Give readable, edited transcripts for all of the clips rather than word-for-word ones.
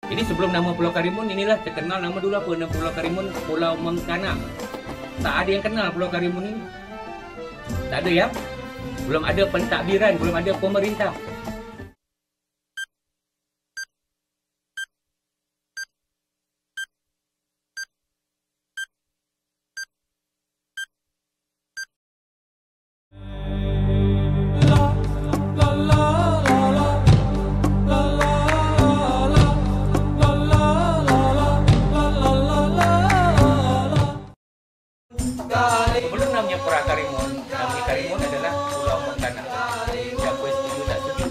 Jadi sebelum nama Pulau Karimun, inilah terkenal nama dulu apa? Nama Pulau Karimun, Pulau Mengkana. Tak ada yang kenal Pulau Karimun ini. Tak ada ya? Belum ada pentadbiran, belum ada pemerintah. Sebelum namanya Pulau Karimun, nama Karimun adalah Pulau Mengkana. Siapa setuju tak setuju?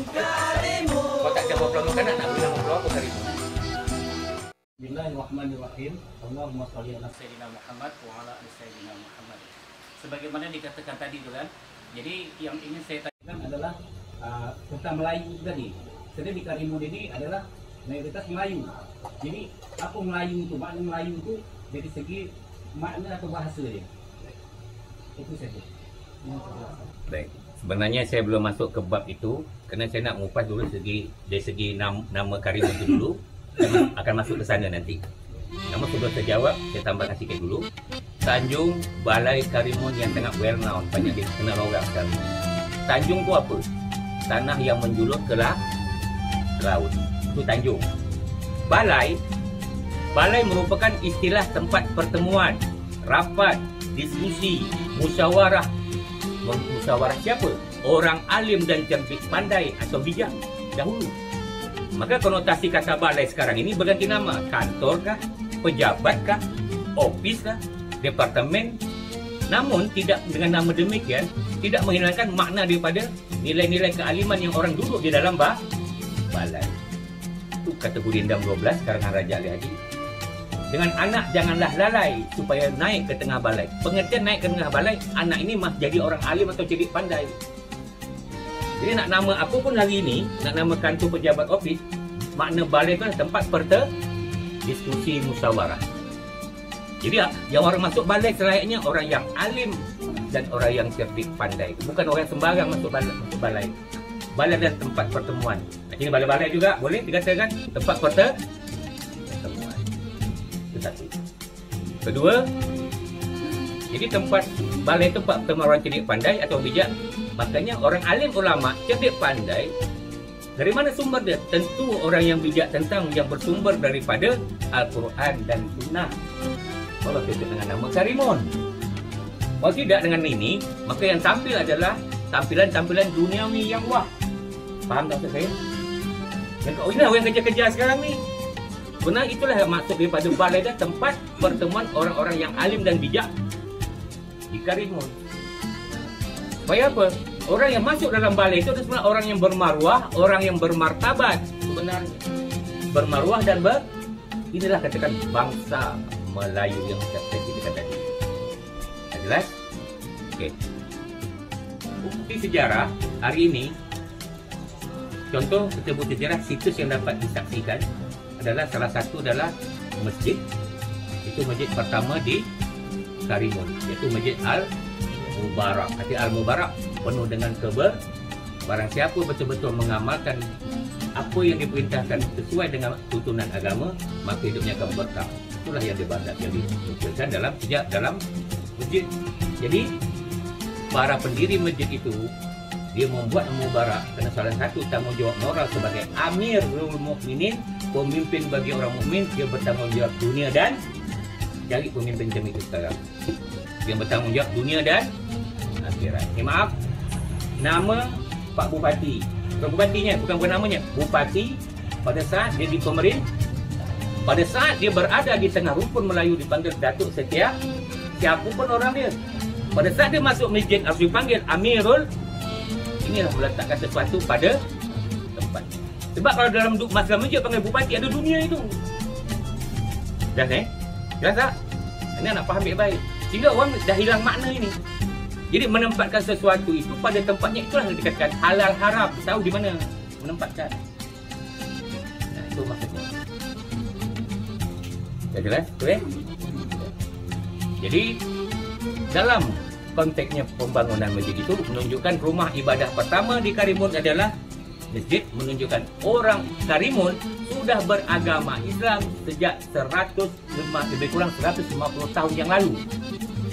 Kalau tak jawab Pulau Mengkana, nak beri nama Pulau apa Karimun? Bismillahirrahmanirrahim. Allahumma shalli ala sayyidina Muhammad wa ala ali sayyidina Muhammad. Sebagaimana dikatakan tadi tu kan. Jadi yang ingin saya tanyakan adalah tentang Melayu tadi. Sebenarnya di Karimun ini adalah mayoritas Melayu. Jadi apa Melayu itu? Makna Melayu itu dari segi makna atau bahasa dia. Itu saja. Baik. Sebenarnya saya belum masuk ke bab itu kerana saya nak mengupas dulu dari segi nama Karimun itu dulu. Saya akan masuk ke sana nanti. Namun sebelum saya jawab, saya tambahkan sikit dulu. Tanjung Balai Karimun yang sangat well known, banyak dikenal orang sekarang. Tanjung itu apa? Tanah yang menjulur ke laut. Itu Tanjung. Balai merupakan istilah tempat pertemuan, rapat, diskusi, musyawarah. Musyawarah siapa? Orang alim dan cerdik pandai atau bijak dahulu. Maka konotasi kata balai sekarang ini berganti nama. Kantor kah? Pejabat kah? Ofis kah? Departemen? Namun tidak dengan nama demikian, tidak menghilangkan makna daripada nilai-nilai kealiman yang orang duduk di dalam balai. Itu kategori Endam 12 karangan Raja Ali Haji. Dengan anak janganlah lalai supaya naik ke tengah balai. Pengertian naik ke tengah balai, anak ini mah jadi orang alim atau cerdik pandai. Jadi nak nama apa pun hari ini, nak nama kantor pejabat ofis, makna balai itu adalah tempat diskusi musyawarah. Jadi yang orang masuk balai selayaknya orang yang alim dan orang yang cerdik pandai. Bukan orang sembarang masuk balai. Balai adalah tempat pertemuan. Jadi balai-balai juga boleh dikatakan tempat pertemuan. Itu satu. Kedua, jadi tempat balai tempat pertemuan orang cerdik pandai atau bijak. Makanya orang alim ulama cerdik pandai dari mana sumber dia? Tentu orang yang bijak tentang yang bersumber daripada Al-Quran dan Sunnah. Kalau kita dengan nama Karimun. Kalau tidak dengan ini, maka yang tampil adalah tampilan-tampilan duniawi yang wah. Faham tak saya? Inilah yang kerja-kerja sekarang ni. Benar itulah maksud daripada balai dah, tempat pertemuan orang-orang yang alim dan bijak di Karimun. Supaya apa? Orang yang masuk dalam balai itu adalah sebenarnya orang yang bermaruah, orang yang bermartabat sebenarnya. Bermaruah dan inilah katakan bangsa Melayu yang saya ceritakan tadi. Jelas? Okey. Bukti sejarah hari ini, contoh kita bukti sejarah situs yang dapat disaksikan adalah salah satu adalah masjid. Itu masjid pertama di Karimun, iaitu Masjid Al-Mubarak. Arti Al-Mubarak penuh dengan barang siapa betul-betul mengamalkan apa yang diperintahkan sesuai dengan tuntunan agama, maka hidupnya akan berkah. Itulah yang dibandat yang dituliskan dalam masjid. Jadi para pendiri masjid itu dia membuat Mubarak kerana salah satu tanggungjawab moral sebagai Amirul Mukminin, pemimpin bagi orang mukmin, dia bertanggungjawab dunia dan cari pemimpin macam itu sekarang. Dia bertanggungjawab dunia dan akhirat. Maaf, nama Pak Bupati. Bukan bupatinya, bukan namanya. Bupati pada saat dia di pemerintah, pada saat dia berada di tengah rumpun Melayu dipanggil Datuk Setia, siapa pun orang dia. Pada saat dia masuk masjid harus dipanggil Amirul. Inilah meletakkan sesuatu pada tempat. Sebab kalau dalam masalah masjid panggil bupati, ada dunia itu. Jelas Jelas tak? Ini nak faham baik-baik. Sehingga orang dah hilang makna ini. Jadi menempatkan sesuatu itu pada tempatnya, itulah yang dikatakan halal haram. Tahu di mana menempatkan. Nah, itu maksudnya. Dah jelas? Betul? Jadi dalam konteksnya pembangunan masjid itu menunjukkan rumah ibadah pertama di Karimun adalah masjid menunjukkan orang Karimun sudah beragama Islam sejak lebih kurang 150 tahun yang lalu.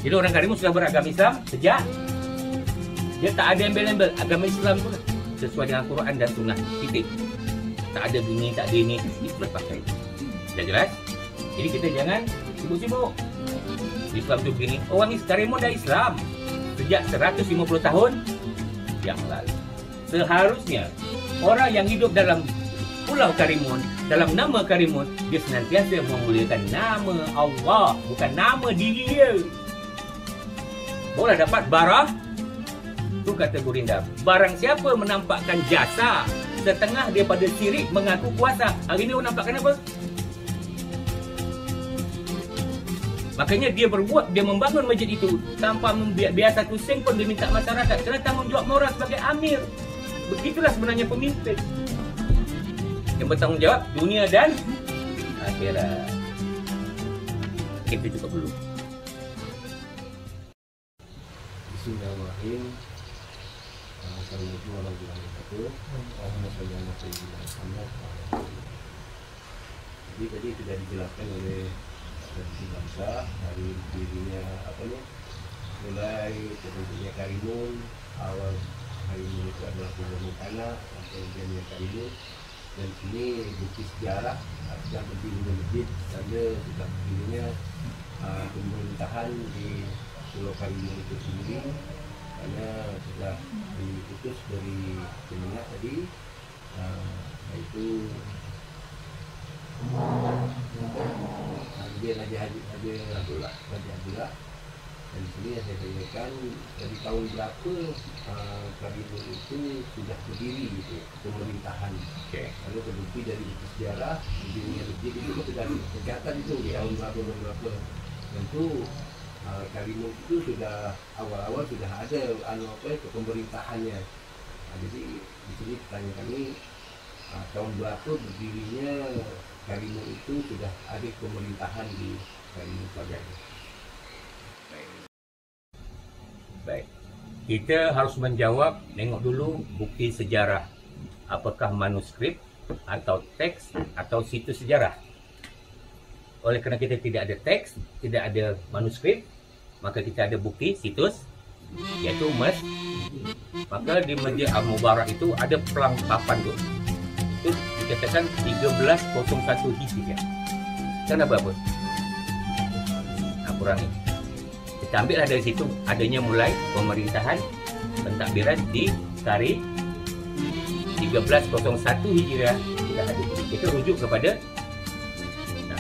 Jadi orang Karimun sudah beragama Islam sejak dia tak ada embel-embel. Agama Islam pun sesuai dengan Quran dan Sunnah. Titik. Tak ada bunyi, tak ada ini. Itu pakai. Dah jelas? Jadi kita jangan sibuk-sibuk. Islam tu begini. Orang Karimun dah Islam sejak 150 tahun yang lalu. Seharusnya orang yang hidup dalam Pulau Karimun, dalam nama Karimun, dia senantiasa memuliakan nama Allah, bukan nama diri dia. Boleh dapat barah. Tu kata Gurinda, barang siapa menampakkan jasa setengah daripada syirik mengaku kuasa. Hari ni orang nampakkan apa? Makanya dia membangun masjid itu tanpa biar satu sen pun dia minta masyarakat. Kerana tanggungjawab moral sebagai amir. Begitulah sebenarnya pemimpin yang bertanggungjawab dunia dan akhirat. Kita cukup dulu. Bismillahirrahmanirrahim. Assalamualaikum warahmatullahi wabarakatuh. Jadi tadi sudah dijelaskan oleh Siti Bangsa dari dirinya mulai terbentuknya Karimun. Awal Karimun itu adalah pembangunan tanah, kemudian Karimun, dan ini bukti sejarah yang berdirinya masjid tanda sudah berdirinya pemerintahan di Pulau Karimun itu sendiri, karena sudah diputus dari Kemenang tadi, yaitu Raja Abdullah. Dan di sini saya tanyakan dari tahun berapa Karimun itu sudah berdiri itu pemerintahan. Lalu terbukti dari sejarah berdirinya masjid itu sudah tercatat itu di tahun berapa. Tentu Karimun itu sudah awal-awal sudah ada pemerintahannya. Jadi di sini pertanyaan kami, tahun berapa berdirinya Karimun itu sudah ada pemerintahan di Karimun sebagainya. Baik. Kita harus menjawab, tengok dulu bukti sejarah. Apakah manuskrip atau teks atau situs sejarah. Oleh kerana kita tidak ada teks, tidak ada manuskrip, maka kita ada bukti situs, iaitu maka di Masjid Al-Mubarak itu ada pelang papan tu. Itu dikatakan 1301 Hijriah. Kenapa apa? Kurangi. Kita ambillah dari situ adanya mulai pemerintahan pentadbiran di tarikh 1301 Hijriah sudah ada. Kita rujuk kepada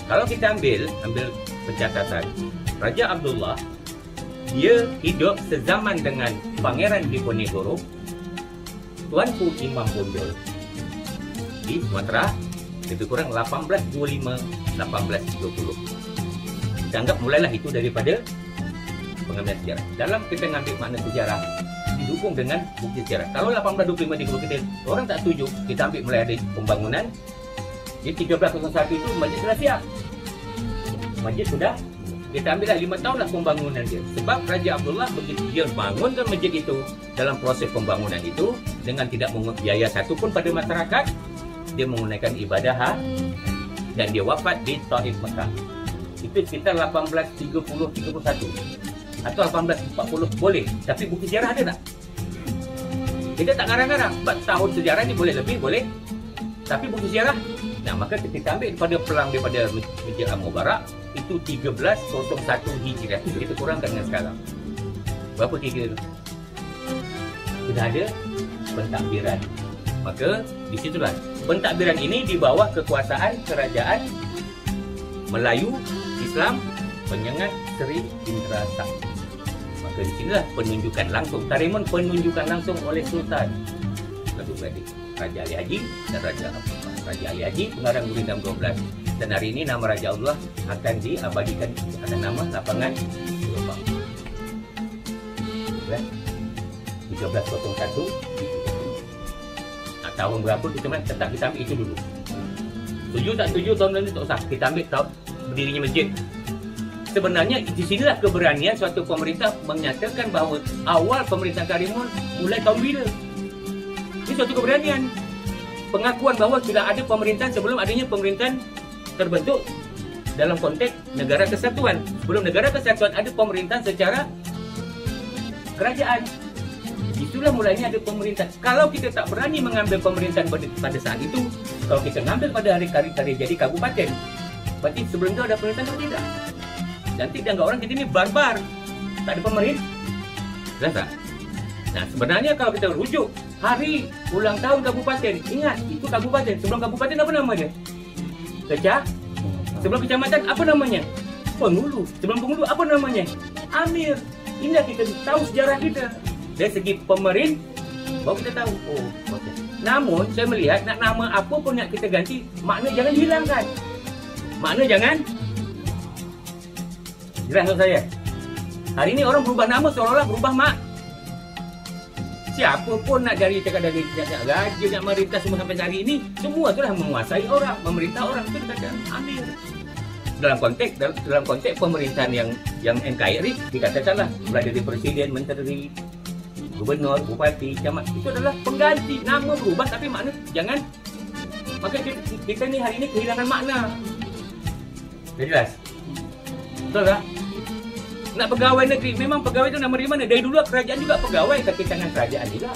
kalau kita ambil pencatatan Raja Abdullah, dia hidup sezaman dengan Pangeran Diponegoro, Tuanku Imam Bonjol di Sumatera, lebih kurang 1825-1820. Kita anggap mulailah itu daripada pengambilan sejarah. Dalam kita mengambil makna sejarah didukung dengan bukti sejarah. Kalau 1825 di kita orang tak setuju, kita ambil mulai ada pembangunan. Di 1301 itu masjid sudah siap. Masjid sudah, kita ambillah 5 tahunlah pembangunan dia. Sebab Raja Abdullah begitu dia bangunkan masjid itu, dalam proses pembangunan itu dengan tidak mengut biaya satu pun pada masyarakat, dia menggunakan ibadah dan dia wafat di Taif Mekah. Itu sekitar 1830-31 atau 1840 boleh, tapi bukti sejarah ada tak? Kita tak garang-garang. Sebab tahun sejarah ni boleh lebih, boleh, tapi bukti sejarah. Nah, maka kita ambil daripada pelang daripada Masjid Al-Mubarak itu 1301 Hijriah. Kita kurangkan dengan sekarang. Berapa tiga? Sudah ada pentadbiran. Maka di situlah pentadbiran ini di bawah kekuasaan Kerajaan Melayu Islam Penyengat Seri Indra Sakti. Maka di sinilah penunjukan langsung Karimun, penunjukan langsung oleh Sultan Lalu Beradik Raja Ali Haji dan Raja Abdullah. Raja Ali Haji pengarang Gurinda 12. Dan hari ini nama Raja Allah akan diabadikan atas nama lapangan Sulawang. 1301. Nah, tahun berapa kita tetap kita ambil itu dulu. Setuju tak setuju tahun lalu tak usah. Kita ambil tahun berdirinya masjid. Sebenarnya di sinilah keberanian suatu pemerintah menyatakan bahawa awal pemerintahan Karimun mulai tahun bila. Ini suatu keberanian. pengakuan bahawa sudah ada pemerintahan sebelum adanya pemerintahan terbentuk dalam konteks negara kesatuan. Sebelum negara kesatuan ada pemerintahan secara kerajaan. Itulah mulanya ada pemerintahan. Kalau kita tak berani mengambil pemerintahan pada saat itu, kalau kita mengambil pada hari-hari jadi kabupaten, berarti sebelum itu ada pemerintahan atau tidak? Nanti dianggap orang kita ni barbar, tak ada pemerintah. Jelas tak? Nah, sebenarnya kalau kita rujuk hari ulang tahun kabupaten, ingat itu kabupaten. Sebelum kabupaten apa nama dia? Sebelum kecamatan apa namanya? Pengulu. Sebelum Pengulu apa namanya? Amir. Inilah kita tahu sejarah kita. Dari segi pemerintah, baru kita tahu. Oh, okay. Namun saya melihat nak nama apa pun nak kita ganti, makna jangan hilangkan. Makna jangan. Jelas untuk saya. Hari ini orang berubah nama seolah-olah berubah mak. Siapa pun nak cari cakap dari nak raja, nak merintah semua sampai hari ini, semua itulah menguasai orang, memerintah orang. Itu dikatakan Amir. Dalam konteks pemerintahan yang NKRI dikatakanlah mulai dari presiden, menteri, gubernur, bupati, camat, itu adalah pengganti. Nama berubah tapi makna jangan. Maka kita ni hari ini kehilangan makna. Jelas? Betul tak? Nak pegawai negeri, memang pegawai itu nama dari mana? Dari dulu kerajaan juga pegawai kaki tangan kerajaan juga.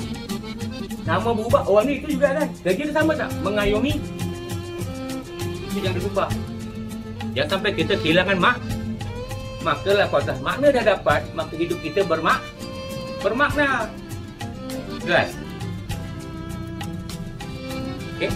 Nama berubah, orang ni itu juga kan. Gaji dia sama tak? Mengayomi. Itu jangan berubah. Jangan sampai kita kehilangan makalah kuasa. Makna dah dapat, maka hidup kita bermakna. Jelas? Okey.